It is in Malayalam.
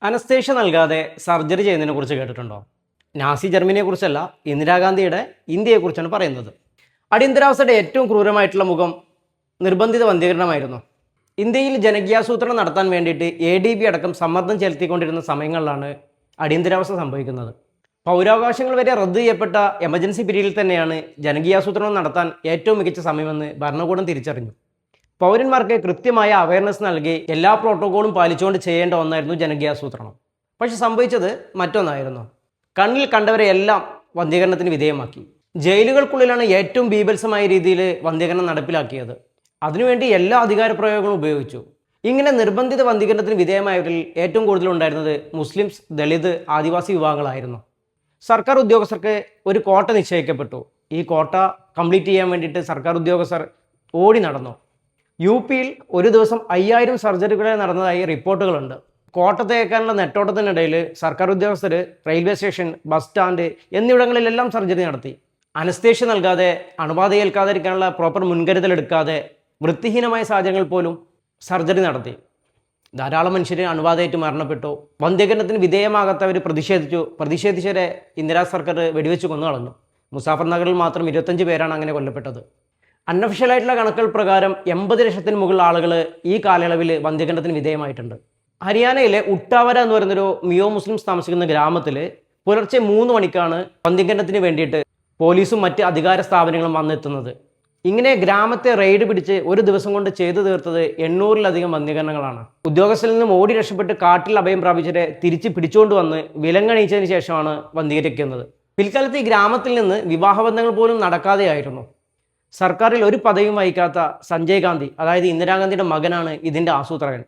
അനസ്തേഷ്യ നൽകാതെ സർജറി ചെയ്യുന്നതിനെ കുറിച്ച് കേട്ടിട്ടുണ്ടോ? നാസി ജർമ്മനിയെക്കുറിച്ചല്ല, ഇന്ദിരാഗാന്ധിയുടെ ഇന്ത്യയെക്കുറിച്ചാണ് പറയുന്നത്. അടിയന്തരാവസ്ഥയുടെ ഏറ്റവും ക്രൂരമായിട്ടുള്ള മുഖം നിർബന്ധിത വന്ധ്യീകരണമായിരുന്നു. ഇന്ത്യയിൽ ജനകീയാസൂത്രണം നടത്താൻ വേണ്ടിയിട്ട് ADB അടക്കം സമ്മർദ്ദം ചെലുത്തിക്കൊണ്ടിരുന്ന സമയങ്ങളിലാണ് അടിയന്തരാവസ്ഥ സംഭവിക്കുന്നത്. പൗരാവകാശങ്ങൾ വരെ റദ്ദ് ചെയ്യപ്പെട്ട എമർജൻസി പീരീഡിൽ തന്നെയാണ് ജനകീയാസൂത്രണം നടത്താൻ ഏറ്റവും മികച്ച സമയമെന്ന് ഭരണകൂടം തിരിച്ചറിഞ്ഞു. പൗരന്മാർക്ക് കൃത്യമായ അവയർനെസ് നൽകി എല്ലാ പ്രോട്ടോക്കോളും പാലിച്ചുകൊണ്ട് ചെയ്യേണ്ട ഒന്നായിരുന്നു ജനകീയാസൂത്രണം. പക്ഷെ സംഭവിച്ചത് മറ്റൊന്നായിരുന്നു. കണ്ണിൽ കണ്ടവരെയെല്ലാം വന്ധ്യീകരണത്തിന് വിധേയമാക്കി. ജയിലുകൾക്കുള്ളിലാണ് ഏറ്റവും ബീഭത്സമായ രീതിയിൽ വന്ധ്യീകരണം നടപ്പിലാക്കിയത്. അതിനുവേണ്ടി എല്ലാ അധികാരപ്രയോഗങ്ങളും ഉപയോഗിച്ചു. ഇങ്ങനെ നിർബന്ധിത വന്ധ്യീകരണത്തിന് വിധേയമായവരിൽ ഏറ്റവും കൂടുതൽ ഉണ്ടായിരുന്നത് മുസ്ലിംസ്, ദളിത്, ആദിവാസി വിഭാഗങ്ങളായിരുന്നു. സർക്കാർ ഉദ്യോഗസ്ഥർക്ക് ഒരു കോട്ട നിശ്ചയിക്കപ്പെട്ടു. ഈ കോട്ട കംപ്ലീറ്റ് ചെയ്യാൻ വേണ്ടിയിട്ട് സർക്കാർ ഉദ്യോഗസ്ഥർ ഓടി നടന്നു. UP ഒരു ദിവസം 5000 സർജറികളെ നടന്നതായി റിപ്പോർട്ടുകളുണ്ട്. കോട്ട തേക്കാനുള്ള നെട്ടോട്ടത്തിനിടയിൽ സർക്കാർ ഉദ്യോഗസ്ഥർ റെയിൽവേ സ്റ്റേഷൻ, ബസ് സ്റ്റാൻഡ് എന്നിവിടങ്ങളിലെല്ലാം സർജറി നടത്തി. അനസ്തേഷ്യ നൽകാതെ, അണുബാധ ഏൽക്കാതിരിക്കാനുള്ള പ്രോപ്പർ മുൻകരുതൽ എടുക്കാതെ വൃത്തിഹീനമായ സാഹചര്യങ്ങൾ പോലും സർജറി നടത്തി. ധാരാളം മനുഷ്യർ അണുബാധയേറ്റ് മരണപ്പെട്ടു. വന്ധ്യീകരണത്തിന് വിധേയമാകാത്തവർ പ്രതിഷേധിച്ചവരെ ഇന്ദിരാ സർക്കാർ വെടിവെച്ച് കൊന്നു കളഞ്ഞു. മുസാഫർ നഗറിൽ മാത്രം 25 പേരാണ് അങ്ങനെ കൊല്ലപ്പെട്ടത്. അൺഒഫീഷ്യലായിട്ടുള്ള കണക്കുകൾ പ്രകാരം 80 ലക്ഷത്തിന് മുകളിൽ ആളുകൾ ഈ കാലയളവിൽ വന്ധ്യീകരണത്തിന് വിധേയമായിട്ടുണ്ട്. ഹരിയാനയിലെ ഉട്ടാവര എന്ന് പറയുന്നൊരു മിയോ മുസ്ലിംസ് താമസിക്കുന്ന ഗ്രാമത്തിൽ പുലർച്ചെ 3 മണിക്കാണ് വന്ധ്യീകരണത്തിന് വേണ്ടിയിട്ട് പോലീസും മറ്റ് അധികാര സ്ഥാപനങ്ങളും വന്നെത്തുന്നത്. ഇങ്ങനെ ഗ്രാമത്തെ റെയ്ഡ് പിടിച്ച് ഒരു ദിവസം കൊണ്ട് ചെയ്തു തീർത്തത് 800-ലധികം വന്ധ്യീകരണങ്ങളാണ്. ഉദ്യോഗസ്ഥരിൽ നിന്നും ഓടി രക്ഷപ്പെട്ട് കാട്ടിൽ അഭയം പ്രാപിച്ചവരെ തിരിച്ച് പിടിച്ചുകൊണ്ട് വന്ന് വിലങ്ങണിയിച്ചതിന് ശേഷമാണ് വന്ധ്യീകരിക്കുന്നത്. പിൽക്കാലത്ത് ഈ ഗ്രാമത്തിൽ നിന്ന് വിവാഹബന്ധങ്ങൾ പോലും നടക്കാതെയായിരുന്നു. സർക്കാരിൽ ഒരു പദവിയും വഹിക്കാത്ത സഞ്ജയ് ഗാന്ധി, അതായത് ഇന്ദിരാഗാന്ധിയുടെ മകനാണ് ഇതിൻ്റെ ആസൂത്രകൻ.